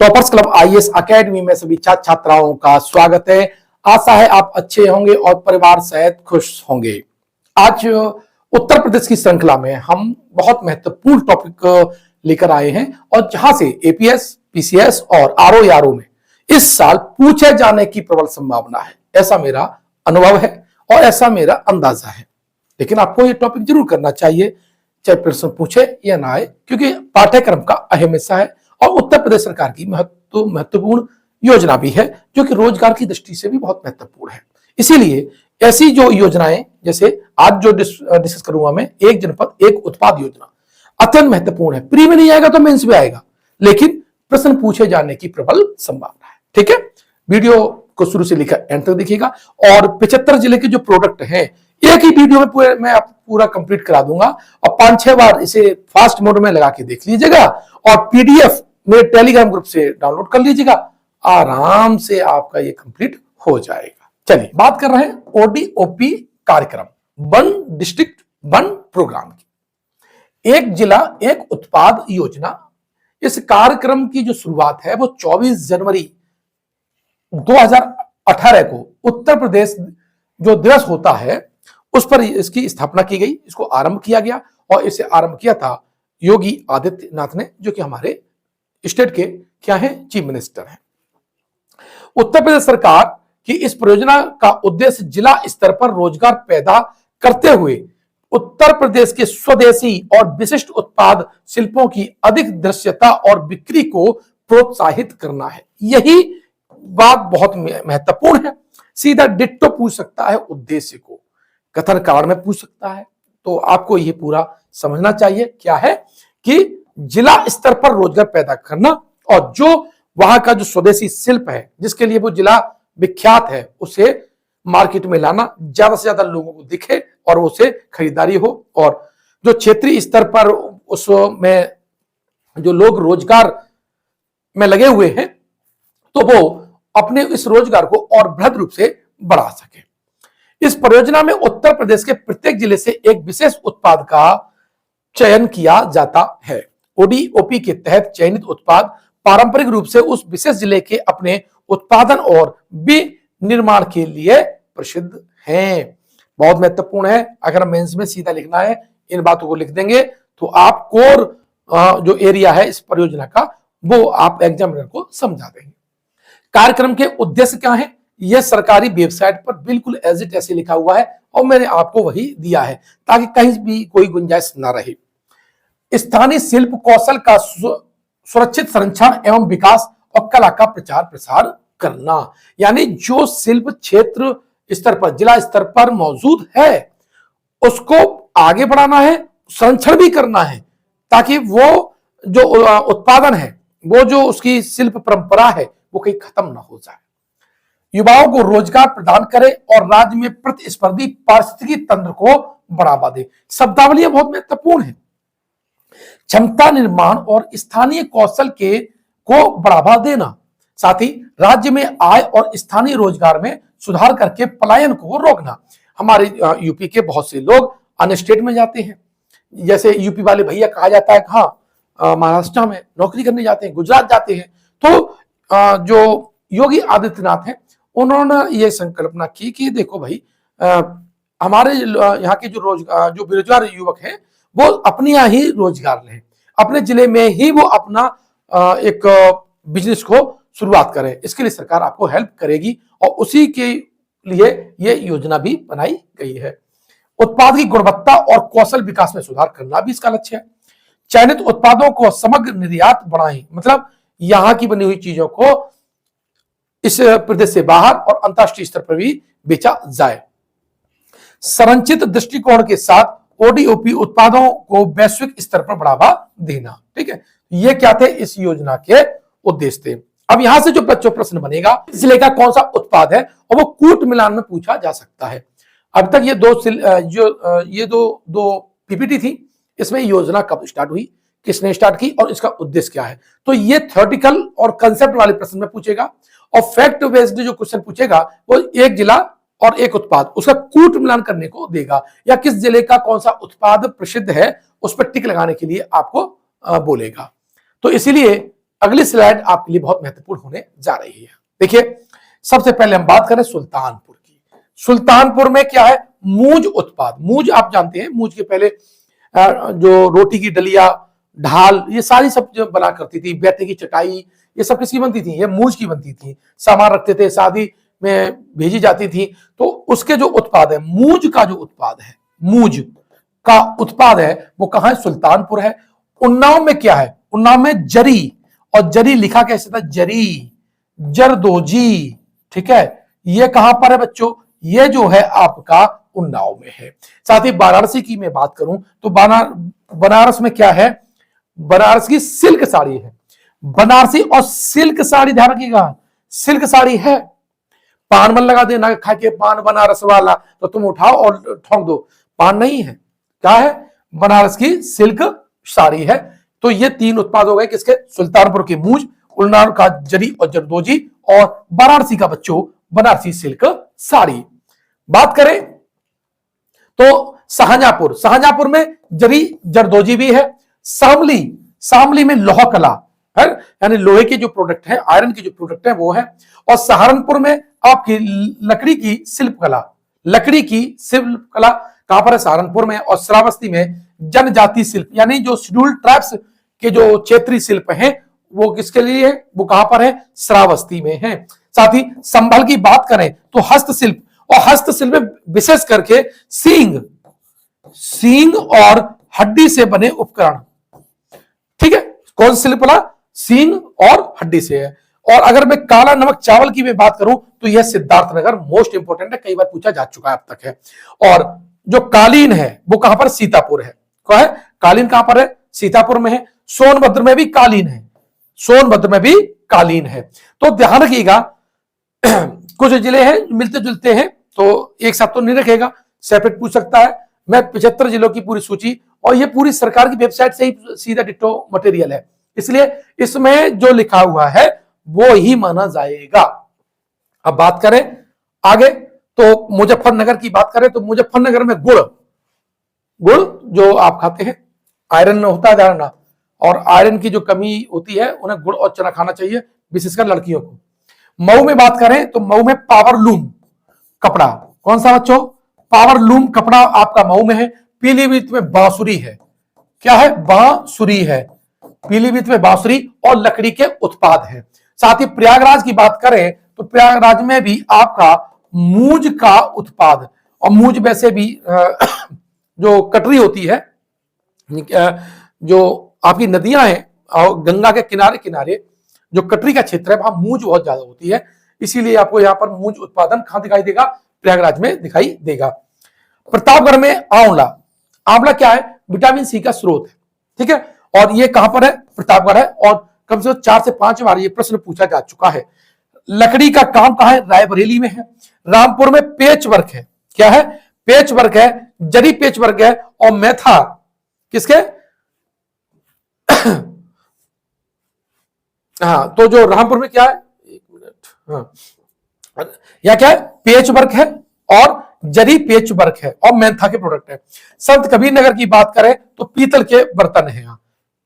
Toppers club IAS academy में सभी छात्र छात्राओं का स्वागत है। आशा है आप अच्छे होंगे और परिवार सहित खुश होंगे। आज उत्तर प्रदेश की श्रृंखला में हम बहुत महत्वपूर्ण टॉपिक लेकर आए हैं और जहां से एपीएस, पीसीएस और आरओ में इस साल पूछे जाने की प्रबल संभावना है, ऐसा मेरा अनुभव है और ऐसा मेरा अंदाजा है। लेकिन आपको ये टॉपिक जरूर करना चाहिए, चाहे प्रश्न पूछे या ना आए, क्योंकि पाठ्यक्रम का अहम हिस्सा है और उत्तर प्रदेश सरकार की महत्वपूर्ण योजना भी है जो कि रोजगार की दृष्टि से भी बहुत महत्वपूर्ण है। इसीलिए ऐसी जो योजनाएं, जैसे आज जो डिस्कस करूंगा मैं, एक जनपद एक उत्पाद योजना अत्यंत महत्वपूर्ण है। प्री में नहीं आएगा तो मेंस में आएगा, लेकिन प्रश्न पूछे जाने की प्रबल संभावना है। ठीक है, वीडियो को शुरू से लेकर एंड तक देखिएगा और 75 जिले के जो प्रोडक्ट हैं एक ही वीडियो में मैं पूरा कंप्लीट करा दूंगा और 5-6 बार इसे फास्ट मोड में लगा के देख लीजिएगा और पीडीएफ मेरे टेलीग्राम ग्रुप से डाउनलोड कर लीजिएगा। आराम से आपका ये कंप्लीट हो जाएगा। चलिए बात कर रहे हैं ओडीओपी कार्यक्रम, वन डिस्ट्रिक्ट वन प्रोग्राम की। एक जिला एक उत्पाद योजना, इस कार्यक्रम की जो शुरुआत है वो 24 जनवरी 2018 को उत्तर प्रदेश जो दिवस होता है उस पर इसकी स्थापना की गई, इसको आरंभ किया गया और इसे आरंभ किया था योगी आदित्यनाथ ने, जो कि हमारे स्टेट के क्या है, चीफ मिनिस्टर हैं। उत्तर प्रदेश सरकार की इस परियोजना का उद्देश्य जिला स्तर पर रोजगार पैदा करते हुए उत्तर प्रदेश के स्वदेशी और विशिष्ट उत्पाद शिल्पों की अधिक दृश्यता और बिक्री को प्रोत्साहित करना है। यही बात बहुत महत्वपूर्ण है। सीधा डिट्टो पूछ सकता है उद्देश्य को, कथन कारण में पूछ सकता है, तो आपको यह पूरा समझना चाहिए क्या है कि जिला स्तर पर रोजगार पैदा करना और जो वहां का जो स्वदेशी शिल्प है जिसके लिए वो जिला विख्यात है उसे मार्केट में लाना, ज्यादा से ज्यादा लोगों को दिखे और उसे खरीदारी हो, और जो क्षेत्रीय स्तर पर उसमें जो लोग रोजगार में लगे हुए हैं तो वो अपने इस रोजगार को और बृहद रूप से बढ़ा सके। इस परियोजना में उत्तर प्रदेश के प्रत्येक जिले से एक विशेष उत्पाद का चयन किया जाता है। ओडीओपी के तहत चयनित उत्पाद पारंपरिक रूप से उस विशेष जिले के अपने उत्पादन और विनिर्माण के लिए प्रसिद्ध हैं। बहुत महत्वपूर्ण है। अगर मेंस में सीधा लिखना है, इन बातों को लिख देंगे तो आप कोर जो एरिया है इस परियोजना का वो आप एग्जामिनर को समझा देंगे। कार्यक्रम के उद्देश्य क्या है, यह सरकारी वेबसाइट पर बिल्कुल एज इट ऐसे लिखा हुआ है और मैंने आपको वही दिया है ताकि कहीं भी कोई गुंजाइश ना रहे। स्थानीय शिल्प कौशल का सुरक्षित संरक्षण एवं विकास और कला का प्रचार प्रसार करना, यानी जो शिल्प क्षेत्र स्तर पर, जिला स्तर पर मौजूद है उसको आगे बढ़ाना है, संरक्षण भी करना है ताकि वो जो उत्पादन है, वो जो उसकी शिल्प परंपरा है वो कहीं खत्म ना हो जाए। युवाओं को रोजगार प्रदान करे और राज्य में प्रतिस्पर्धी पारिस्थितिकी तंत्र को बढ़ावा दे। शब्दावली बहुत महत्वपूर्ण है। क्षमता निर्माण और स्थानीय कौशल के को बढ़ावा देना, साथ ही राज्य में आय और स्थानीय रोजगार में सुधार करके पलायन को रोकना। हमारे यूपी के बहुत से लोग अन्य स्टेट में जाते हैं, जैसे यूपी वाले भैया कहा जाता है हाँ महाराष्ट्र में नौकरी करने जाते हैं, गुजरात जाते हैं। तो जो योगी आदित्यनाथ हैं उन्होंने ये संकल्पना की कि देखो भाई, हमारे यहाँ के जो बेरोजगार युवक हैं वो अपने यहाँ ही रोजगार लें, अपने जिले में ही वो अपना एक बिजनेस को शुरुआत करें। इसके लिए सरकार आपको हेल्प करेगी और उसी के लिए ये योजना भी बनाई गई है। उत्पाद की गुणवत्ता और कौशल विकास में सुधार करना भी इसका लक्ष्य है। चयनित उत्पादों को समग्र निर्यात बढ़ाएं, मतलब यहाँ की बनी हुई चीजों को इस प्रदेश से बाहर और अंतरराष्ट्रीय स्तर पर भी बेचा जाए। संरचित दृष्टिकोण के साथ ओडीओपी उत्पादों को वैश्विक स्तर पर बढ़ावा देना। ठीक है, ये क्या थे इस योजना के उद्देश्य थे। अब यहां से जो बच्चों प्रश्न बनेगा, जिले का कौन सा उत्पाद है और वो कूट मिलान में पूछा जा सकता है। अब तक ये दो पीपीटी थी, इसमें योजना कब स्टार्ट हुई, किसने स्टार्ट की और इसका उद्देश्य क्या है। तो ये थ्योरेटिकल और कंसेप्ट वाले प्रश्न में पूछेगा और फैक्ट बेस्ड जो क्वेश्चन पूछेगा वो एक जिला और एक उत्पाद, उसका कूट मिलान करने को देगा, या किस जिले का कौन सा उत्पाद प्रसिद्ध है उस पर टिक लगाने के लिए आपको बोलेगा। तो इसीलिए अगली स्लाइड आपके लिए बहुत महत्वपूर्ण होने जा रही है। देखिए, सबसे पहले हम बात करें सुल्तानपुर की। सुल्तानपुर में क्या है, मूज उत्पाद। मूज आप जानते हैं, मूज के पहले जो रोटी की डलिया, ढाल, ये सारी सब जो बना करती थी, बैठने की चटाई, ये सब किसकी बनती थी, ये मूज की बनती थी। सामान रखते थे, शादी में भेजी जाती थी, तो उसके जो उत्पाद है, मूज का जो उत्पाद है, मूज का उत्पाद है, वो कहां है, सुल्तानपुर है। उन्नाव में क्या है, उन्नाव में जरी, और जरी लिखा कैसे था, जरी, जरदोजी, ठीक है। ये कहां पर है बच्चों, ये जो है आपका उन्नाव में है। साथ ही वाराणसी की मैं बात करूं तो बनारस में क्या है, बनारस की सिल्क साड़ी है। बनारसी और सिल्क साड़ी, ध्यान रखिएगा, सिल्क साड़ी है। पान मन लगा देना, खा के पान बनारस वाला, तो तुम उठाओ और ठोक दो, पान नहीं है, क्या है, बनारस की सिल्क साड़ी है। तो ये तीन उत्पाद हो गए किसके, सुल्तानपुर की मूज, उन्नाव का जरी और जरदोजी, और वाराणसी का बच्चों बनारसी सिल्क साड़ी। बात करें तो शाहजहांपुर, शाहजहांपुर में जरी जरदोजी भी है। शामली, शामली में लोह कला है, यानी लोहे के जो प्रोडक्ट है, आयरन के जो प्रोडक्ट है वो है। और सहारनपुर में आपकी लकड़ी की शिल्प कला, लकड़ी की शिल्प कला कहां पर है, सहारनपुर में। और श्रावस्ती में जनजाति शिल्प, यानी जो शेड्यूल्ड ट्राइब्स के जो क्षेत्रीय शिल्प हैं, वो किसके लिए है, वो कहां पर है, श्रावस्ती में है। साथ ही संभल की बात करें तो हस्तशिल्प, और हस्तशिल्प में विशेष करके सींग, सींग और हड्डी से बने उपकरण, ठीक है। कौन शिल्प कला, सींग और हड्डी से है। और अगर मैं काला नमक चावल की मैं बात करूं तो यह सिद्धार्थनगर मोस्ट इंपोर्टेंट है, कई बार पूछा जा चुका है अब तक है। और जो कालीन है वो कहां पर, सीतापुर है। क्या है, कालीन कहां पर है, सीतापुर में है। सोनभद्र में भी कालीन है, सोनभद्र में भी कालीन है। तो ध्यान रखिएगा, कुछ जिले हैं मिलते जुलते हैं, तो एक साथ तो नहीं रखेगा, सेपरेट पूछ सकता है। मैं 75 जिलों की पूरी सूची, और ये पूरी सरकार की वेबसाइट से ही सीधा डिट्टो मटेरियल है, इसलिए इसमें जो लिखा हुआ है वो ही माना जाएगा। अब बात करें आगे, तो मुजफ्फरनगर की बात करें तो मुजफ्फरनगर में गुड़, गुड़ जो आप खाते हैं, आयरन होता है जानना, और आयरन की जो कमी होती है उन्हें गुड़ और चना खाना चाहिए, विशेषकर लड़कियों को। मऊ में बात करें तो मऊ में पावरलूम कपड़ा, कौन सा बच्चों, पावरलूम कपड़ा आपका मऊ में है। पीलीभीत में बांसुरी है, क्या है, बांसुरी है, पीलीभीत में बांसुरी और लकड़ी के उत्पाद है। साथ ही प्रयागराज की बात करें तो प्रयागराज में भी आपका मूज का उत्पाद, और मूज वैसे भी जो कटरी होती है, जो आपकी नदियां हैं और गंगा के किनारे किनारे जो कटरी का क्षेत्र है, वहां मूज बहुत ज्यादा होती है, इसीलिए आपको यहां पर मूज उत्पादन कहां दिखाई देगा, प्रयागराज में दिखाई देगा। प्रतापगढ़ में आंवला, आंवला क्या है, विटामिन सी का स्रोत है, ठीक है। और ये कहां पर है, प्रतापगढ़ है, और कम से कम 4 से 5 बार ये प्रश्न पूछा जा चुका है। लकड़ी का काम कहां है, रायबरेली में है। रामपुर में पेच वर्क है, क्या है, पेच वर्क है, जरी पेच वर्क है। और मैथा किसके हाँ, तो जो रामपुर में क्या है, एक मिनट, हाँ, या क्या है, पेच वर्क है और जरी पेच वर्क है, और मैथा के प्रोडक्ट है। संत कबीर नगर की बात करें तो पीतल के बर्तन है,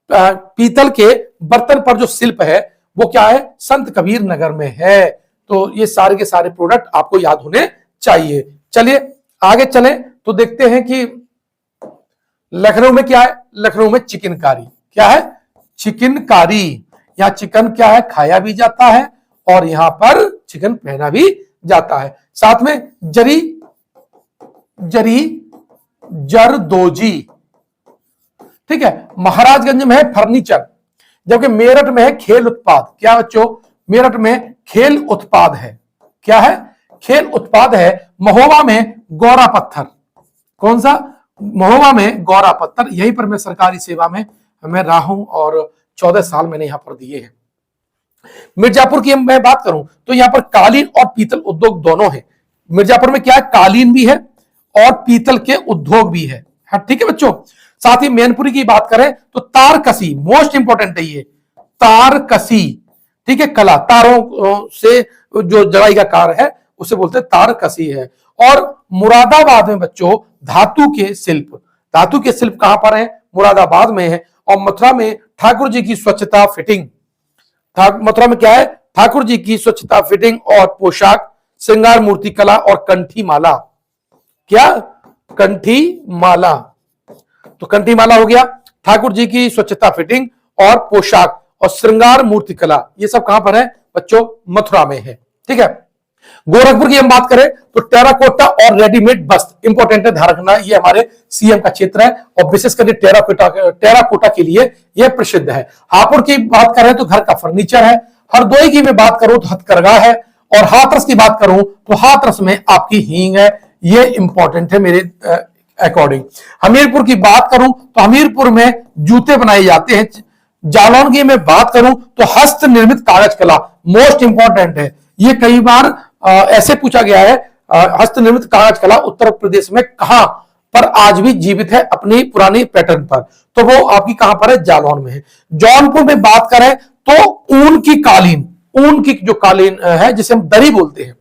पीतल के बर्तन पर जो शिल्प है वो क्या है, संत कबीर नगर में है। तो ये सारे के सारे प्रोडक्ट आपको याद होने चाहिए। चलिए आगे चलें तो देखते हैं कि लखनऊ में क्या है, लखनऊ में चिकनकारी, क्या है, चिकनकारी। यहाँ चिकन क्या है, खाया भी जाता है और यहां पर चिकन पहना भी जाता है। साथ में जरी, जरी जरदोजी, ठीक है। महाराजगंज में है फर्नीचर, जबकि मेरठ में है खेल उत्पाद। क्या बच्चों, मेरठ में खेल उत्पाद है, क्या है, खेल उत्पाद है। महोबा में गौरा पत्थर, कौन सा, महोबा में गौरा पत्थर। यहीं पर मैं सरकारी सेवा में मैं रहा हूं और 14 साल मैंने यहां पर दिए हैं। मिर्जापुर की मैं बात करूं तो यहां पर कालीन और पीतल उद्योग दोनों है। मिर्जापुर में क्या है, कालीन भी है और पीतल के उद्योग भी है, ठीक है बच्चों। साथ ही मैनपुरी की बात करें तो तारकसी, मोस्ट इंपोर्टेंट है ये, तारकसी, ठीक है, कला, तारों से जो जड़ाई का कार्य है उसे बोलते हैं तारकसी है। और मुरादाबाद में बच्चों धातु के शिल्प, धातु के शिल्प कहां पर है, मुरादाबाद में है। और मथुरा में ठाकुर जी की स्वच्छता फिटिंग, मथुरा में क्या है? ठाकुर जी की स्वच्छता, फिटिंग और पोशाक, श्रृंगार, मूर्ति कला और कंठी माला। क्या? कंठी माला। तो कंठी माला हो गया, ठाकुर जी की स्वच्छता, फिटिंग और पोशाक और श्रृंगार, मूर्ति कला, ये सब कहां पर है बच्चों? मथुरा में है। ठीक है। गोरखपुर की हम बात करें तो टेराकोटा और रेडीमेड वस्त्र इंपॉर्टेंट है, ध्यान रखना, ये हमारे सीएम का क्षेत्र है और विशेष करके टेराकोटा के लिए यह प्रसिद्ध है। हापुड़ की बात करें तो घर का फर्नीचर है। हरदोई की मैं बात करूं तो हथकरघा है और हाथरस की बात करूं तो हाथरस में आपकी हींग है, ये इंपॉर्टेंट है मेरे अकॉर्डिंग। हमीरपुर की बात करूं तो हमीरपुर में जूते बनाए जाते हैं। जालौन की मैं बात करूं तो हस्त निर्मित कागज कला मोस्ट इंपॉर्टेंट है, ये कई बार ऐसे पूछा गया है, हस्तनिर्मित कागज कला उत्तर प्रदेश में कहां पर आज भी जीवित है? अपनी पुरानी पैटर्न पर, तो वो आपकी कहां पर है? जालौन में है। जौनपुर में बात करें तो ऊन की कालीन, ऊन की जो कालीन है जिसे हम दरी बोलते हैं,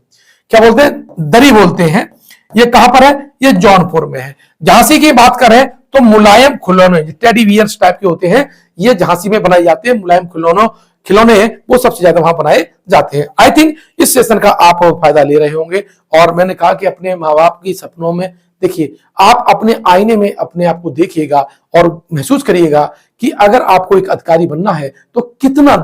क्या बोलते हैं? दरी बोलते हैं, ये कहां पर है? ये जौनपुर में है। झांसी की बात करें तो मुलायम खिलौने, टेडी बियर्स टाइप के होते हैं, ये झांसी में बनाए जाते हैं। मुलायम खिलौने वो सबसे ज्यादा वहां बनाए जाते हैं। आई थिंक इस सेशन का आप फायदा ले रहे होंगे और मैंने कहा कि अपने माँ बाप की सपनों में देखिए, आप अपने आईने में अपने आप को देखिएगा और महसूस करिएगा कि अगर आपको एक अधिकारी बनना है तो कितना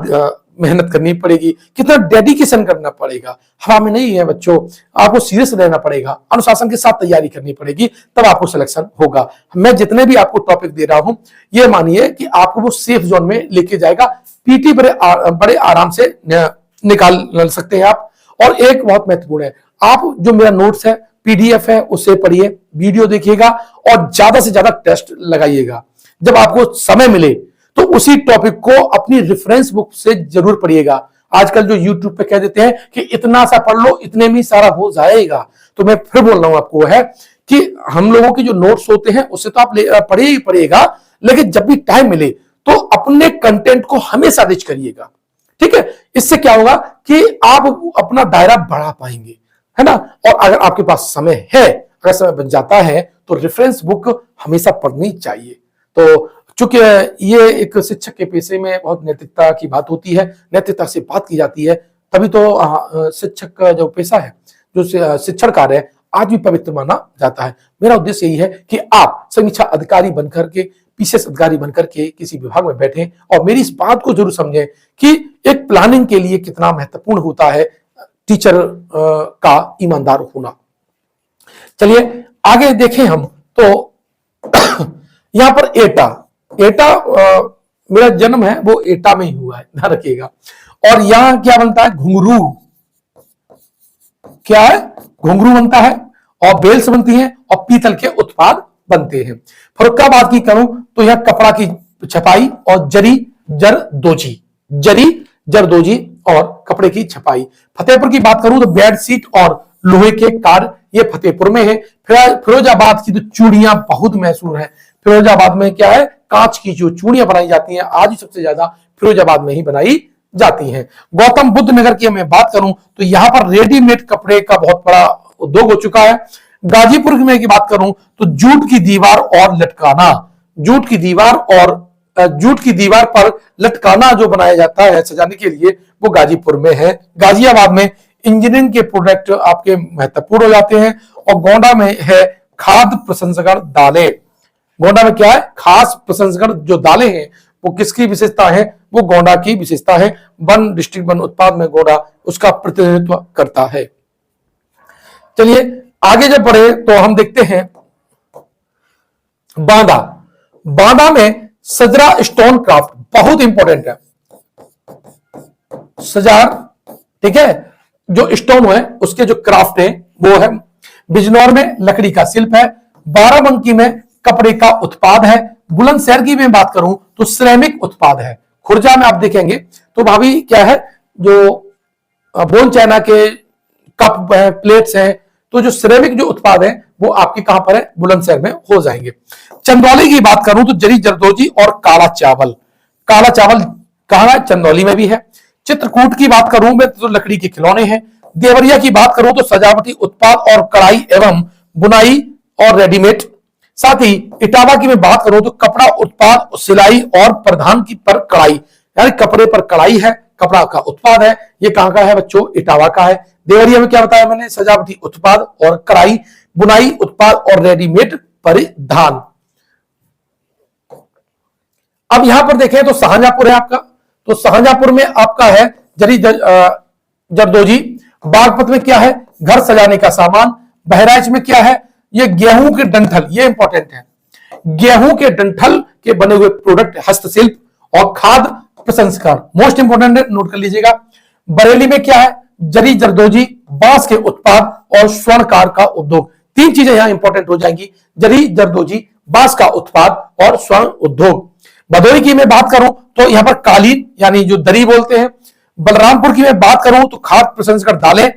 मेहनत करनी पड़ेगी, कितना डेडिकेशन करना पड़ेगा। हवा में नहीं है बच्चों, आपको सीरियस रहना पड़ेगा, अनुशासन के साथ तैयारी करनी पड़ेगी, तब आपको सिलेक्शन होगा। मैं जितने भी आपको टॉपिक दे रहा हूं, ये मानिए कि आपको वो सेफ जोन में लेके जाएगा। पीटी बड़े आराम से निकाल सकते हैं आप। और एक बहुत महत्वपूर्ण है, आप जो मेरा नोट्स है, पीडीएफ है, उससे पढ़िए, वीडियो देखिएगा और ज्यादा से ज्यादा टेस्ट लगाइएगा। जब आपको समय मिले तो उसी टॉपिक को अपनी रेफरेंस बुक से जरूर पढ़िएगा। आजकल जो यूट्यूब पे कह देते हैं कि इतना सा पढ़ लो, इतने में सारा हो जाएगा, तो मैं फिर बोल रहा हूं आपको है कि हम लोगों के जो नोट्स होते हैं उससे तो आप पढ़िए ही पढ़िएगा, लेकिन जब भी टाइम मिले तो अपने कंटेंट को हमेशा रिच करिएगा। ठीक है, इससे क्या होगा कि आप अपना दायरा बढ़ा पाएंगे, है ना। और अगर आपके पास समय है, अगर समय बन जाता है तो रेफरेंस बुक हमेशा पढ़नी चाहिए। तो चूंकि ये एक शिक्षक के पेशे में बहुत नैतिकता की बात होती है, नैतिकता से बात की जाती है, तभी तो शिक्षक का जो पेशा है, जो शिक्षण कार्य है, आज भी पवित्र माना जाता है। मेरा उद्देश्य यही है कि आप समीक्षा अधिकारी बनकर के, पीसीएस अधिकारी बनकर के किसी विभाग में बैठें और मेरी इस बात को जरूर समझें कि एक प्लानिंग के लिए कितना महत्वपूर्ण होता है टीचर का ईमानदार होना। चलिए आगे देखें हम तो यहां पर एटा मेरा जन्म है वो एटा में ही हुआ है, ध्यान रखिएगा। और यहां क्या बनता है? घुंघरू। क्या है? घुंघरू बनता है और बेल्स बनती हैं और पीतल के उत्पाद बनते हैं। फर्रुखाबाद की करूं तो यह कपड़ा की छपाई और जरी जरदोजी और कपड़े की छपाई। फतेहपुर की बात करूं तो बेडशीट और लोहे के कार्य, ये फतेहपुर में है। फिरोजाबाद की तो चूड़ियां बहुत मशहूर है। फिरोजाबाद में क्या है? कांच की जो चूड़ियां बनाई जाती हैं, आज भी सबसे ज्यादा फिरोजाबाद में ही बनाई जाती हैं। गौतम बुद्ध नगर की मैं बात करूं तो यहां पर रेडीमेड कपड़े का बहुत बड़ा उद्योग हो चुका है। गाजीपुर में की बात करूं तो जूट की दीवार और लटकाना, जूट की दीवार पर लटकाना जो बनाया जाता है सजाने के लिए, वो गाजीपुर में है। गाजियाबाद में इंजीनियरिंग के प्रोडक्ट आपके महत्वपूर्ण हो जाते हैं। और गोंडा में है खाद्य प्रसंस्करण दालें। गोंडा में क्या है? खास प्रसंस्करण जो दालें हैं वो किसकी विशेषता है? वो गोंडा की विशेषता है। वन डिस्ट्रिक्ट वन उत्पाद में गोंडा उसका प्रतिनिधित्व करता है। चलिए आगे जब बढ़े तो हम देखते हैं बांदा में सजरा स्टोन क्राफ्ट बहुत इंपॉर्टेंट है। सजार, ठीक है, जो स्टोन है उसके जो क्राफ्ट है वो है। बिजनौर में लकड़ी का शिल्प है। बाराबंकी में कपड़े का उत्पाद है। बुलंदशहर की मैं बात करूं तो सिरेमिक उत्पाद है। खुर्जा में आप देखेंगे तो भाभी क्या है, जो बोन चाइना के कप है, प्लेट्स हैं, तो जो सिरेमिक जो उत्पाद है वो आपके कहां पर है? बुलंदशहर में हो जाएंगे। चंदौली की बात करूं तो जरी जरदोजी और काला चावल कहां है? चंदौली में भी है। चित्रकूट की बात करूं मैं तो लकड़ी के खिलौने हैं। देवरिया की बात करूं तो सजावटी उत्पाद और कढ़ाई एवं बुनाई और रेडीमेड। साथ ही इटावा की मैं बात करूं तो कपड़ा उत्पाद, सिलाई और प्रधान की पर कढ़ाई, यानी कपड़े पर कढ़ाई है, कपड़ा का उत्पाद है। ये कहां का है बच्चों? इटावा का है। देवरिया में क्या बताया मैंने? सजावटी उत्पाद और कढ़ाई बुनाई उत्पाद और रेडीमेड परिधान। अब यहां पर देखें तो शाहजहांपुर है आपका, तो शाहजहांपुर में आपका है जरी जरदोजी। बागपत में क्या है? घर सजाने का सामान। बहराइच में क्या है? ये गेहूं के डंठल, ये इंपॉर्टेंट है, गेहूं के डंठल के बने हुए प्रोडक्ट, हस्तशिल्प और खाद्य प्रसंस्करण, मोस्ट इंपोर्टेंट है, नोट कर लीजिएगा। बरेली में क्या है? जरी जरदोजी, बांस के उत्पाद और स्वर्णकार का उद्योग। तीन चीजें यहां इंपॉर्टेंट हो जाएंगी, जरी जरदोजी, बांस का उत्पाद और स्वर्ण उद्योग। भदोही की मैं बात करूं तो यहां पर कालीन यानी जो दरी बोलते हैं। बलरामपुर की मैं बात करूं तो खाद्य प्रसंस्करण दालें।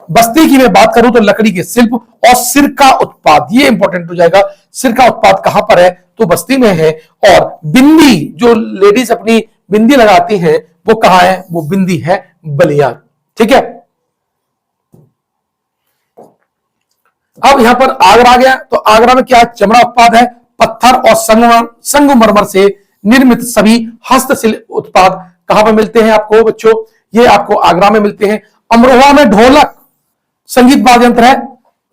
बस्ती की मैं बात करूं तो लकड़ी के शिल्प और सिरका उत्पाद, ये इंपॉर्टेंट हो जाएगा। सिरका उत्पाद कहां पर है? तो बस्ती में है। और बिंदी, जो लेडीज अपनी बिंदी लगाती हैं, वो कहां है? वो बिंदी है बलिया। ठीक है, अब यहां पर आगरा आ गया, तो आगरा में क्या? चमड़ा उत्पाद है। पत्थर और संगमरमर से निर्मित सभी हस्तशिल्प उत्पाद कहां पर मिलते हैं आपको बच्चों? ये आपको आगरा में मिलते हैं। अमरोहा में ढोलक, संगीत वाद्य यंत्र है,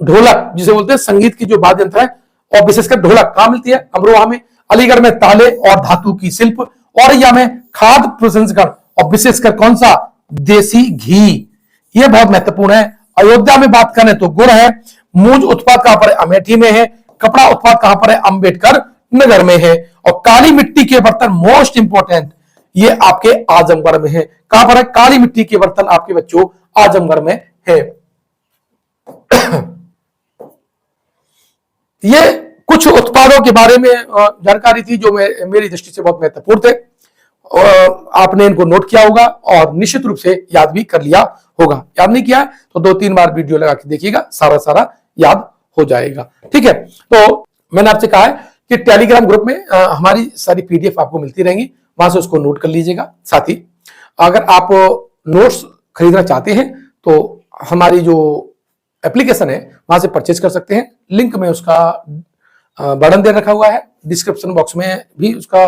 ढोलक जिसे बोलते हैं संगीत की जो वाद्य यंत्र है, और विशेषकर ढोलक कहां मिलती है? अमरोहा में। अलीगढ़ में ताले और धातु की शिल्प। औरैया में खाद्य प्रसंस्करण और विशेषकर कौन सा? देसी घी, यह बहुत महत्वपूर्ण है। अयोध्या में बात करें तो गुड़ है। मूंज उत्पाद कहां पर है? अमेठी में है। कपड़ा उत्पाद कहां पर है? अंबेडकर नगर में है। और काली मिट्टी के बर्तन, मोस्ट इंपोर्टेंट, ये आपके आजमगढ़ में है। कहां पर है? काली मिट्टी के बर्तन आपके बच्चों आजमगढ़ में है। ये कुछ उत्पादों के बारे में जानकारी थी जो मेरी दृष्टि से बहुत महत्वपूर्ण थे। आपने इनको नोट किया होगा और निश्चित रूप से याद भी कर लिया होगा। याद नहीं किया तो 2-3 बार वीडियो लगा के देखिएगा, सारा याद हो जाएगा। ठीक है, तो मैंने आपसे कहा है कि टेलीग्राम ग्रुप में हमारी सारी पीडीएफ आपको मिलती रहेंगी, वहां से उसको नोट कर लीजिएगा। साथ ही अगर आप नोट्स खरीदना चाहते हैं तो हमारी जो एप्लीकेशन है वहां से परचेज कर सकते हैं। लिंक में उसका बटन दे रखा हुआ है, डिस्क्रिप्शन बॉक्स में भी उसका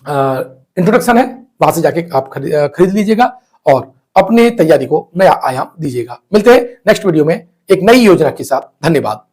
इंट्रोडक्शन है, वहां से जाके आप खरीद लीजिएगा और अपने तैयारी को नया आयाम दीजिएगा। मिलते हैं नेक्स्ट वीडियो में एक नई योजना के साथ। धन्यवाद।